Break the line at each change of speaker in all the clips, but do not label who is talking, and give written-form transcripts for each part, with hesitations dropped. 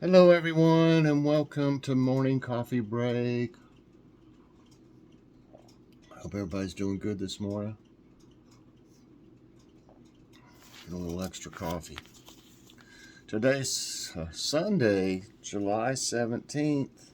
Hello everyone and welcome to morning coffee break. Hope everybody's doing good this morning. Get a little extra coffee. Today's Sunday, July 17th.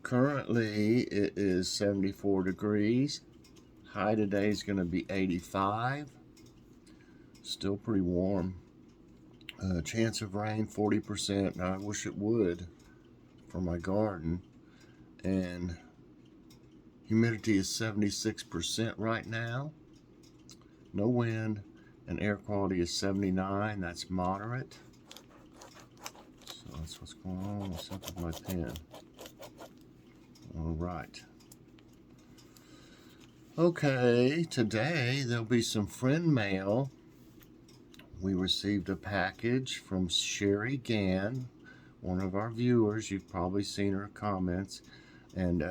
Currently it is 74 degrees. High today is going to be 85. Still pretty warm. Chance of rain 40%. Now I wish it would for my garden. And humidity is 76% right now. No wind, and air quality is 79. That's moderate. So that's what's going on. What's up with my pen? All right. Okay, today there'll be some friend mail. We received a package from Sherry Gann, one of our viewers. You've probably seen her comments, and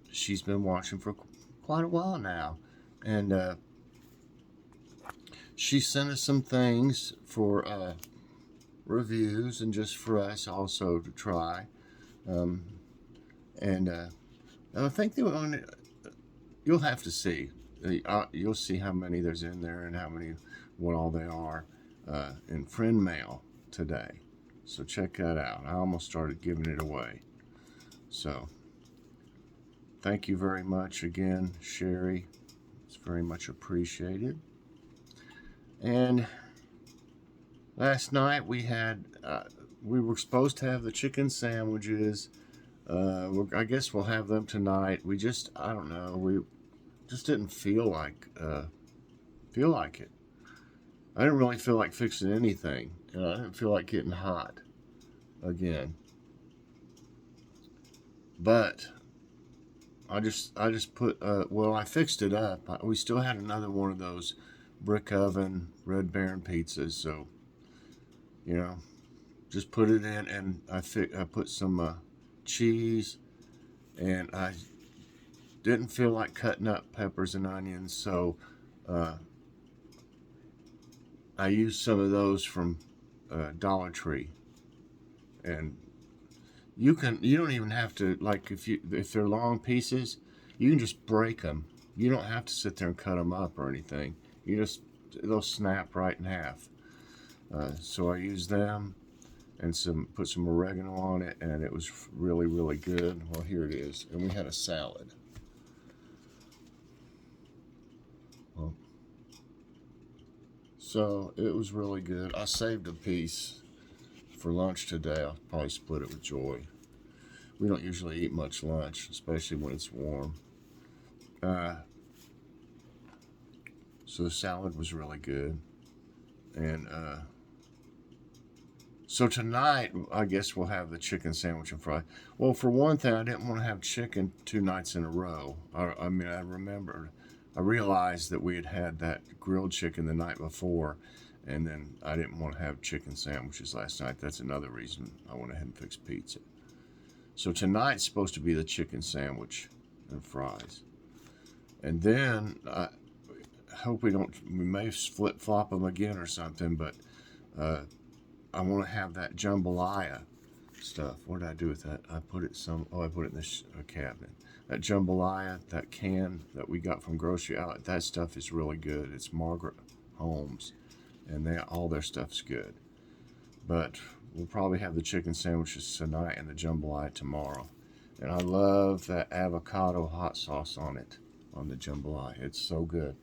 she's been watching for quite a while now. And she sent us some things for reviews and just for us also to try. And I think you'll have to see. You'll see how many there's in there and what all they are in friend mail today. So check that out. I almost started giving it away. So thank you very much again, Sherry. It's very much appreciated. And last night we were supposed to have the chicken sandwiches. I guess we'll have them tonight. I don't know, we just didn't feel like it. I didn't really feel like fixing anything. I didn't feel like getting hot again. But I just put, I fixed it up. We still had another one of those brick oven Red Baron pizzas, so just put it in, and I put some cheese, and I didn't feel like cutting up peppers and onions, so I used some of those from Dollar Tree. And you don't even have to, like, if they're long pieces, you can just break them. You don't have to sit there and cut them up or anything. They'll snap right in half. So I used them and put some oregano on it, and it was really, really good. Well, here it is. And we had a salad. Well, so it was really good. I saved a piece for lunch today. I'll probably split it with Joy. We don't usually eat much lunch, especially when it's warm. So the salad was really good. And so tonight, I guess we'll have the chicken sandwich and fry. Well, for one thing, I didn't want to have chicken 2 nights in a row. I realized that we had that grilled chicken the night before, and then I didn't want to have chicken sandwiches last night. That's another reason I went ahead and fixed pizza. So tonight's supposed to be the chicken sandwich and fries. And then I hope we may flip-flop them again or something, but I want to have that jambalaya stuff. What did I do with that? I put it in this cabinet. That jambalaya, that can that we got from Grocery Outlet, that stuff is really good. It's Margaret Holmes, and all their stuff's good. But we'll probably have the chicken sandwiches tonight and the jambalaya tomorrow. And I love that avocado hot sauce on it, on the jambalaya. It's so good.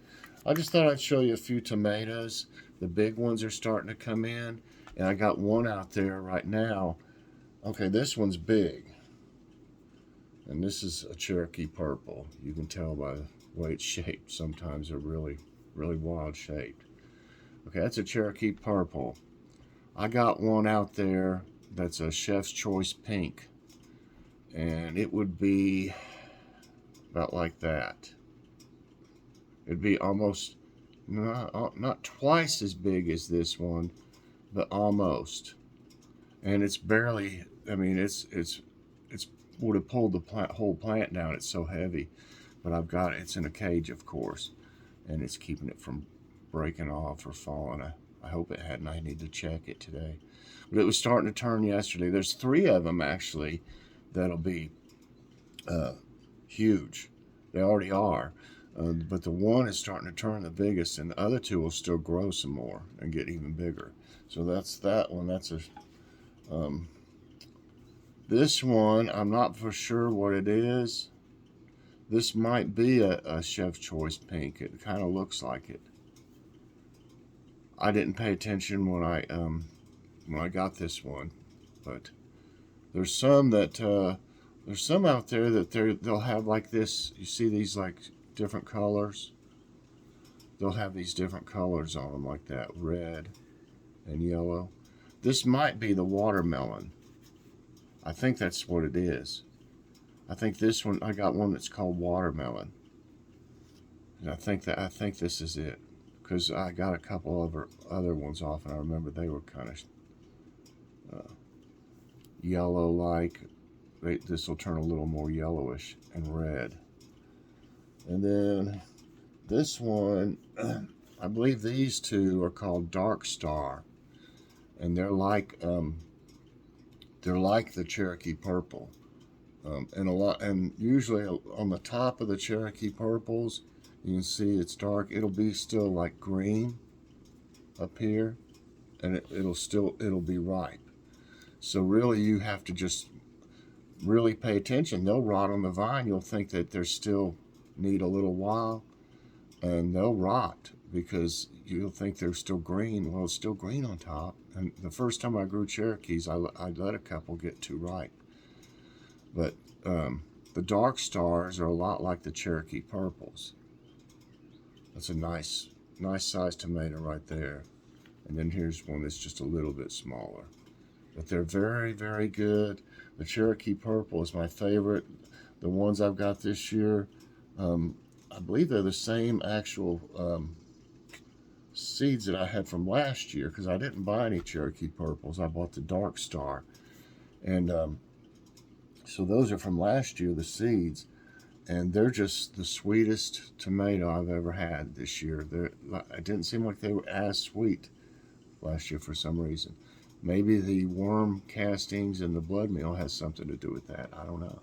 I just thought I'd show you a few tomatoes. The big ones are starting to come in, and I got one out there right now. Okay, this one's big, and this is a Cherokee purple. You can tell by the way it's shaped. Sometimes they're really, really wild shaped. Okay, that's a Cherokee purple. I got one out there that's a Chef's Choice pink, and it would be about like that. It'd be almost not twice as big as this one, but almost. And it's barely, it's would have pulled the whole plant down. It's so heavy. But it's in a cage, of course, and it's keeping it from breaking off or falling. I hope it hadn't. I need to check it today. But it was starting to turn yesterday. There's 3 of them, actually, that'll be huge. They already are. But the one is starting to turn the biggest, and the other 2 will still grow some more and get even bigger. So that's that one. That's a... this one, I'm not for sure what it is. This might be a Chef's Choice pink. It kind of looks like it. I didn't pay attention when I got this one, but there's some that there's some out there that they'll have like this. You see these like different colors? They'll have these different colors on them like that, red and yellow. This might be the watermelon. I think that's what it is. I think this one, I got one that's called watermelon. And I think this is it. Because I got a couple of other ones off, and I remember they were kind of yellow-like. This will turn a little more yellowish and red. And then this one, I believe these 2 are called Dark Star, and they're like the Cherokee Purple, and usually on the top of the Cherokee Purples, you can see it's dark. It'll be still like green up here, and it'll be ripe. So really, you have to just really pay attention. They'll rot on the vine. You'll think that they're still need a little while, and they'll rot because you'll think they're still green. Well, it's still green on top. And the first time I grew Cherokees, I let a couple get too ripe. But the Dark Stars are a lot like the Cherokee Purples. That's a nice sized tomato right there. And then here's one that's just a little bit smaller. But they're very, very good. The Cherokee Purple is my favorite. The ones I've got this year, I believe they're the same actual seeds that I had from last year, because I didn't buy any Cherokee Purples. I bought the Dark Star. And so those are from last year, the seeds. And they're just the sweetest tomato I've ever had this year. It didn't seem like they were as sweet last year for some reason. Maybe the worm castings and the blood meal has something to do with that. I don't know.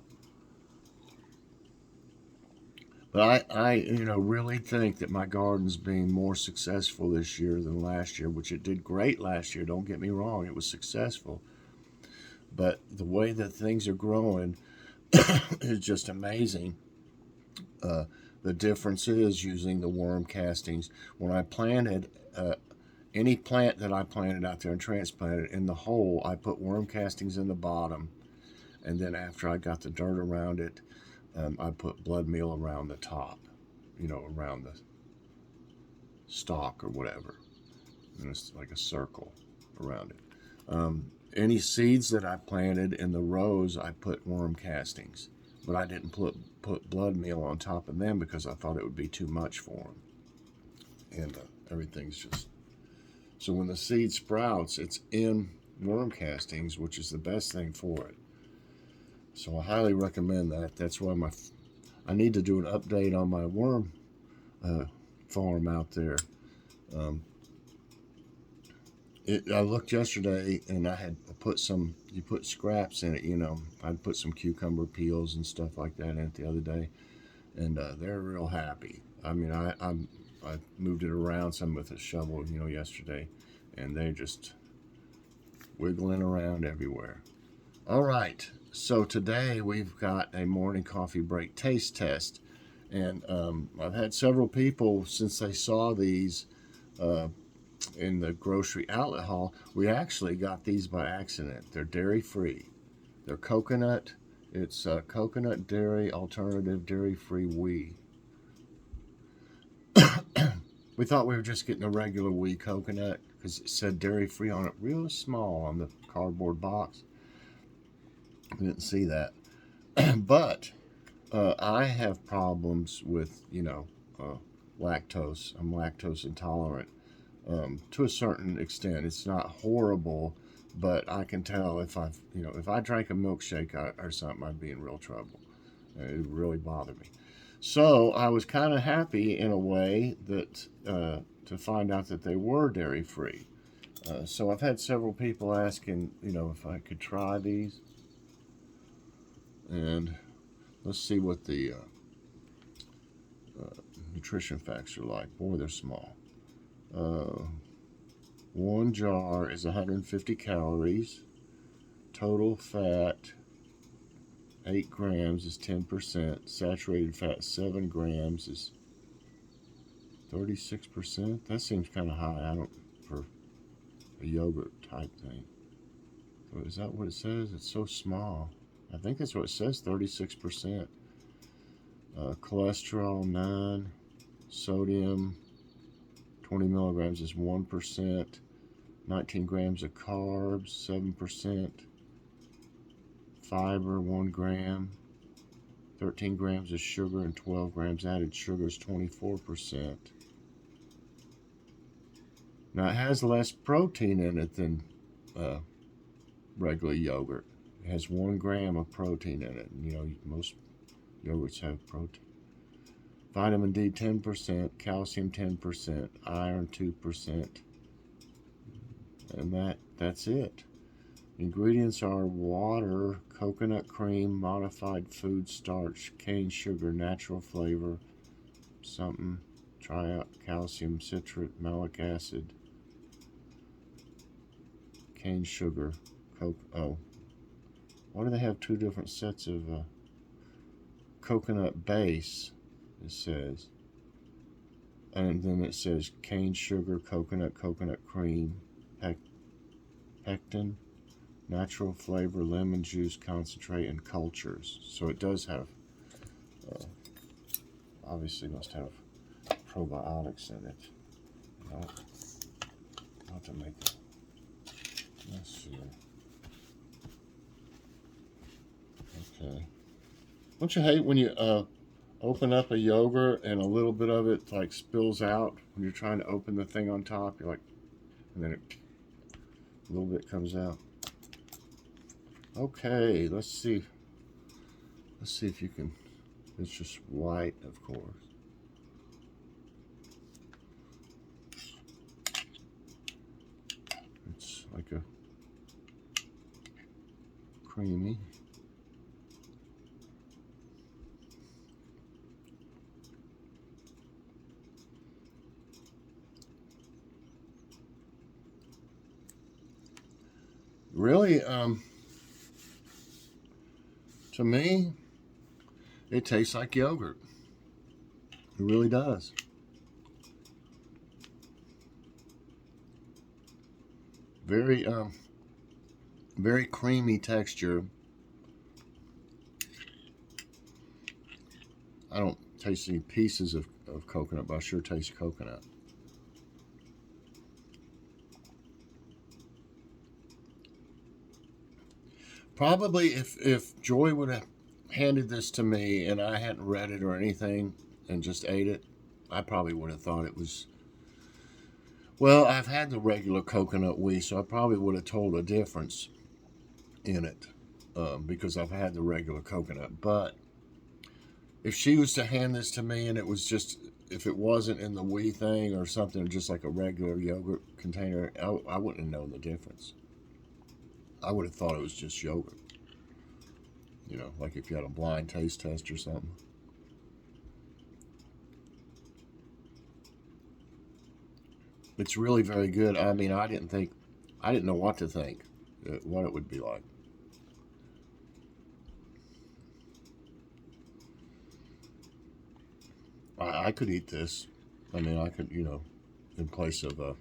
But I really think that my garden's being more successful this year than last year, which it did great last year. Don't get me wrong, it was successful. But the way that things are growing is just amazing. The difference is using the worm castings. When I planted any plant that I planted out there and transplanted in the hole, I put worm castings in the bottom, and then after I got the dirt around it, I put blood meal around the top, around the stalk or whatever, and it's like a circle around it. Any seeds that I planted in the rows, I put worm castings, but I didn't put blood meal on top of them because I thought it would be too much for them. And everything's just... So when the seed sprouts, it's in worm castings, which is the best thing for it. So I highly recommend that. That's why I need to do an update on my worm farm out there. I looked yesterday, and I had put you put scraps in it, I'd put some cucumber peels and stuff like that in it the other day, and they're real happy. I mean, I moved it around some with a shovel, yesterday, and they're just wiggling around everywhere. All right, so today we've got a morning coffee break taste test, and I've had several people, since they saw these in the grocery outlet haul. We actually got these by accident. They're dairy-free. They're coconut. It's coconut dairy alternative dairy-free whey. We thought we were just getting a regular whey coconut because it said dairy-free on it real small on the cardboard box. We didn't see that. But I have problems with, lactose. I'm lactose intolerant. To a certain extent. It's not horrible, but I can tell if I drank a milkshake or something, I'd be in real trouble. It would really bother me. So I was kind of happy in a way that to find out that they were dairy free. So I've had several people asking, if I could try these. And let's see what the nutrition facts are like. Boy, they're small. One jar is 150 calories. Total fat, 8 grams is 10%. Saturated fat, 7 grams is 36%. That seems kind of high. For a yogurt type thing. So is that what it says? It's so small. I think that's what it says, 36%. Cholesterol, 9. Sodium, 20 milligrams is 1%. 19 grams of carbs, 7%. Fiber, 1 gram. 13 grams of sugar and 12 grams added sugar is 24%. Now it has less protein in it than regular yogurt. It has 1 gram of protein in it. And, most yogurts have protein. Vitamin D 10%, calcium 10%, iron 2%, and that's it. Ingredients are water, coconut cream, modified food starch, cane sugar, natural flavor, something, try out calcium citrate, malic acid, cane sugar, why do they have 2 different sets of coconut base? It says, and then it says cane sugar, coconut cream, pectin, natural flavor, lemon juice concentrate, and cultures. So it does have, obviously must have probiotics in it. Not to make it. Let's see. Okay. Don't you hate when you open up a yogurt and a little bit of it like spills out when you're trying to open the thing on top? You're like, and then a little bit comes out. Okay, let's see. Let's see if you can. It's just white, of course. It's like a creamy. Really, to me, it tastes like yogurt. It really does. Very, very creamy texture. I don't taste any pieces of coconut, but I sure taste coconut. Probably if Joy would have handed this to me and I hadn't read it or anything and just ate it, I probably would have thought it was, well, I've had the regular coconut whey, so I probably would have told a difference in it because I've had the regular coconut. But if she was to hand this to me and it was just, if it wasn't in the whey thing or something, just like a regular yogurt container, I wouldn't have known the difference. I would have thought it was just yogurt. Like if you had a blind taste test or something. It's really very good. I mean, I didn't know what to think, what it would be like. I could eat this. I mean, I could, in place of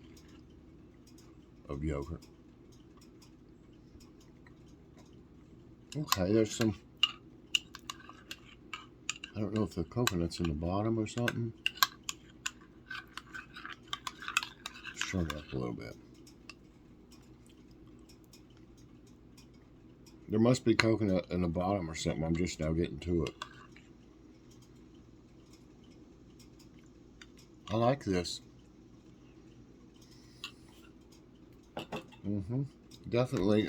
yogurt. Okay, there's some, I don't know if the coconut's in the bottom or something. Stir it up a little bit. There must be coconut in the bottom or something. I'm just now getting to it. I like this. Definitely.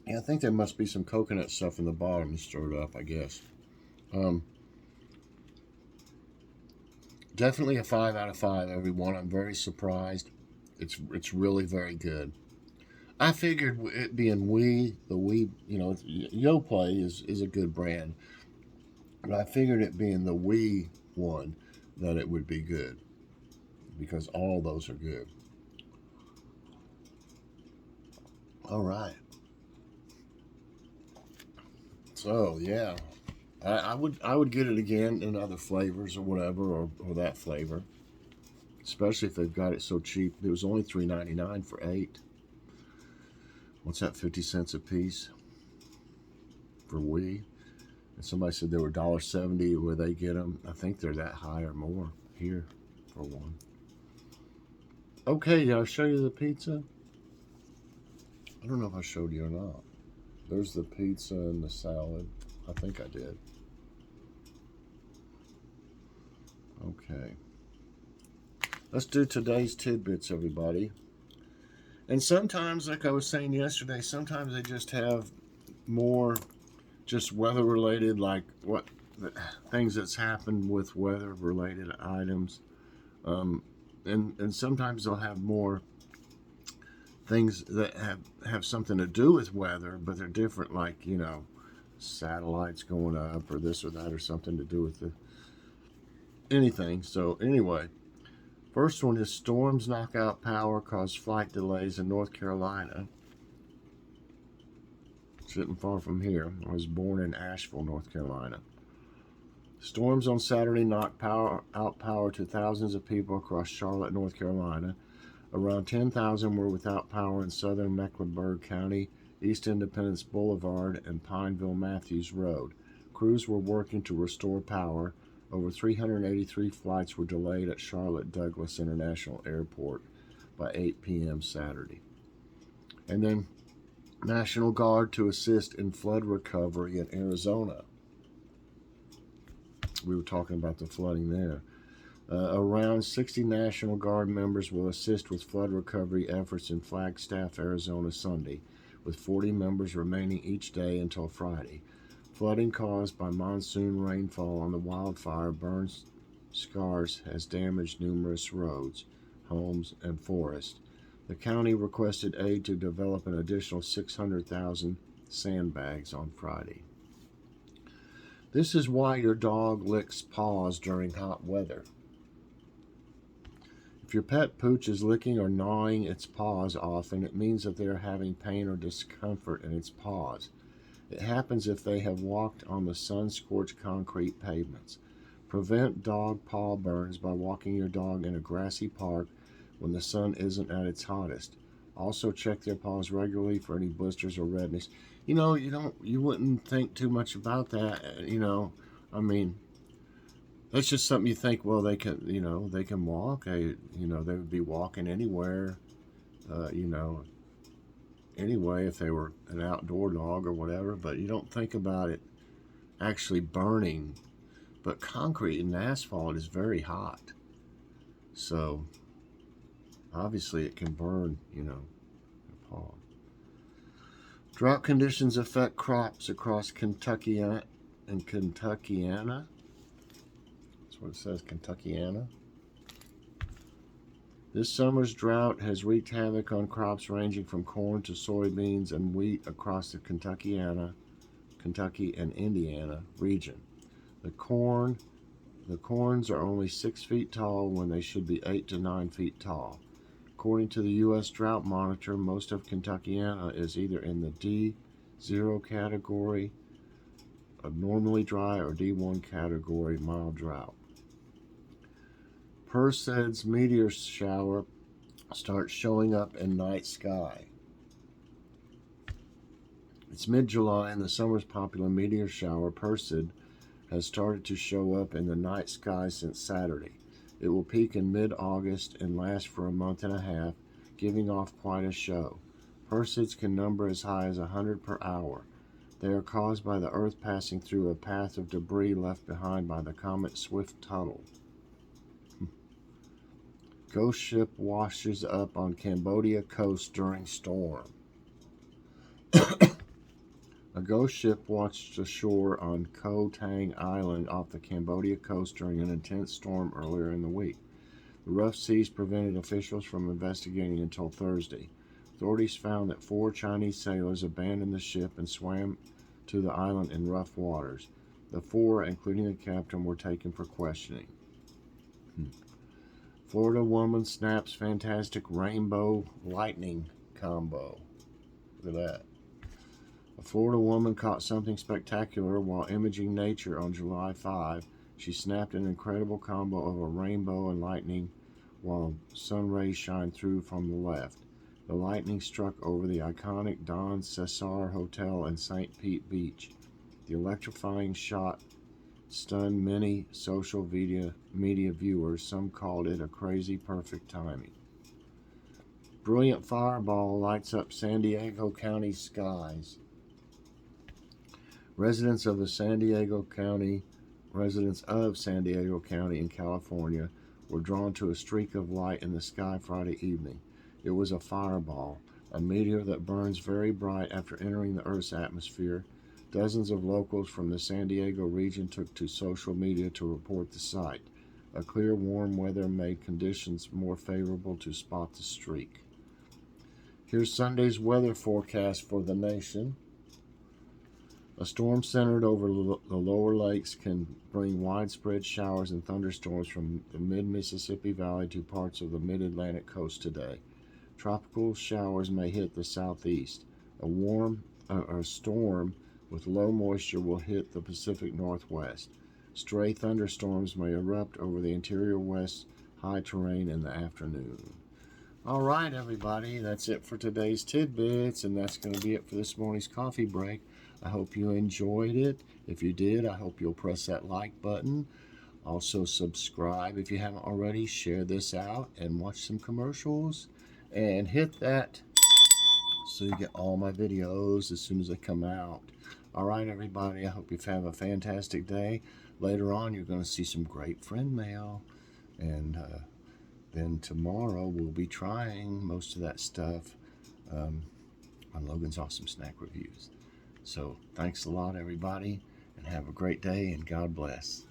Yeah, I think there must be some coconut stuff in the bottom. You stir it up, I guess. Definitely a 5 out of 5, everyone. I'm very surprised. It's really very good. I figured it being the Wii, Yoplait is a good brand, but I figured it being the Wii one that it would be good because all those are good. All right. So yeah, I would get it again in other flavors or whatever, or that flavor, especially if they've got it so cheap. It was only $3.99 for 8. What's that? 50 cents a piece for Wii. And somebody said they were $1.70 where they get them. I think they're that high or more here for one. Okay, did I show you the pizza? I don't know if I showed you or not. There's the pizza and the salad. I think I did. Okay. Let's do today's tidbits, everybody. And sometimes, like I was saying yesterday, sometimes they just have more just weather related, like what things that's happened with weather related items. And sometimes they'll have more things that have something to do with weather, but they're different, like, satellites going up or this or that, or something to do with anything. So anyway, first one is storms knock out power, cause flight delays in North Carolina. Sitting far from here. I was born in Asheville, North Carolina. Storms on Saturday knocked out power to thousands of people across Charlotte, North Carolina. Around 10,000 were without power in southern Mecklenburg County, East Independence Boulevard, and Pineville Matthews Road. Crews were working to restore power. Over 383 flights were delayed at Charlotte Douglas International Airport by 8 p.m. Saturday. And then National Guard to assist in flood recovery in Arizona. We were talking about the flooding there. Around 60 National Guard members will assist with flood recovery efforts in Flagstaff, Arizona Sunday, with 40 members remaining each day until Friday. Flooding caused by monsoon rainfall on the wildfire burn scars has damaged numerous roads, homes, and forests. The county requested aid to develop an additional 600,000 sandbags on Friday. This is why your dog licks paws during hot weather. If your pet pooch is licking or gnawing its paws often, it means that they are having pain or discomfort in its paws. It happens if they have walked on the sun-scorched concrete pavements. Prevent dog paw burns by walking your dog in a grassy park when the sun isn't at its hottest. Also check their paws regularly for any blisters or redness. You wouldn't think too much about that, I mean, that's just something you think, well, they can walk. They would be walking anywhere, anyway, if they were an outdoor dog or whatever, but you don't think about it actually burning. But concrete and asphalt is very hot. So, obviously it can burn, your paw. Drought conditions affect crops across Kentucky and Kentuckiana. That's what it says, Kentuckiana. This summer's drought has wreaked havoc on crops ranging from corn to soybeans and wheat across the Kentucky and Indiana region. The corns are only 6 feet tall when they should be 8 to 9 feet tall. According to the U.S. Drought Monitor, most of Kentuckiana is either in the D0 category of normally dry or D1 category mild drought. Perseids meteor shower starts showing up in night sky. It's mid-July and the summer's popular meteor shower, Perseid, has started to show up in the night sky since Saturday. It will peak in mid-August and last for a month and a half, giving off quite a show. Perseids can number as high as 100 per hour. They are caused by the Earth passing through a path of debris left behind by the comet Swift-Tuttle. Ghost ship washes up on Cambodia coast during storm. A ghost ship washed ashore on Koh Tang Island off the Cambodia coast during an intense storm earlier in the week. The rough seas prevented officials from investigating until Thursday. Authorities found that 4 Chinese sailors abandoned the ship and swam to the island in rough waters. The 4, including the captain, were taken for questioning. Florida woman snaps fantastic rainbow lightning combo. Look at that. A Florida woman caught something spectacular while imaging nature on July 5. She snapped an incredible combo of a rainbow and lightning while sun rays shined through from the left. The lightning struck over the iconic Don Cesar Hotel in St. Pete Beach. The electrifying shot stunned many social media viewers. Some called it a crazy perfect timing. Brilliant fireball lights up San Diego County skies. Residents of San Diego County in California were drawn to a streak of light in the sky Friday evening. It was a fireball, a meteor that burns very bright after entering the Earth's atmosphere. Dozens of locals from the San Diego region took to social media to report the sight. A clear, warm weather made conditions more favorable to spot the streak. Here's Sunday's weather forecast for the nation. A storm centered over the lower lakes can bring widespread showers and thunderstorms from the mid-Mississippi Valley to parts of the mid-Atlantic coast today. Tropical showers may hit the southeast. A storm with low moisture will hit the Pacific Northwest. Stray thunderstorms may erupt over the interior west high terrain in the afternoon. All right, everybody, that's it for today's Tidbits, and that's going to be it for this morning's coffee break. I hope you enjoyed it. If you did, I hope you'll press that like button. Also, subscribe if you haven't already. Share this out and watch some commercials. And hit that so you get all my videos as soon as they come out. All right, everybody, I hope you have a fantastic day. Later on, you're going to see some great friend mail. And then tomorrow, we'll be trying most of that stuff on Logan's Awesome Snack Reviews. So thanks a lot, everybody, and have a great day, and God bless.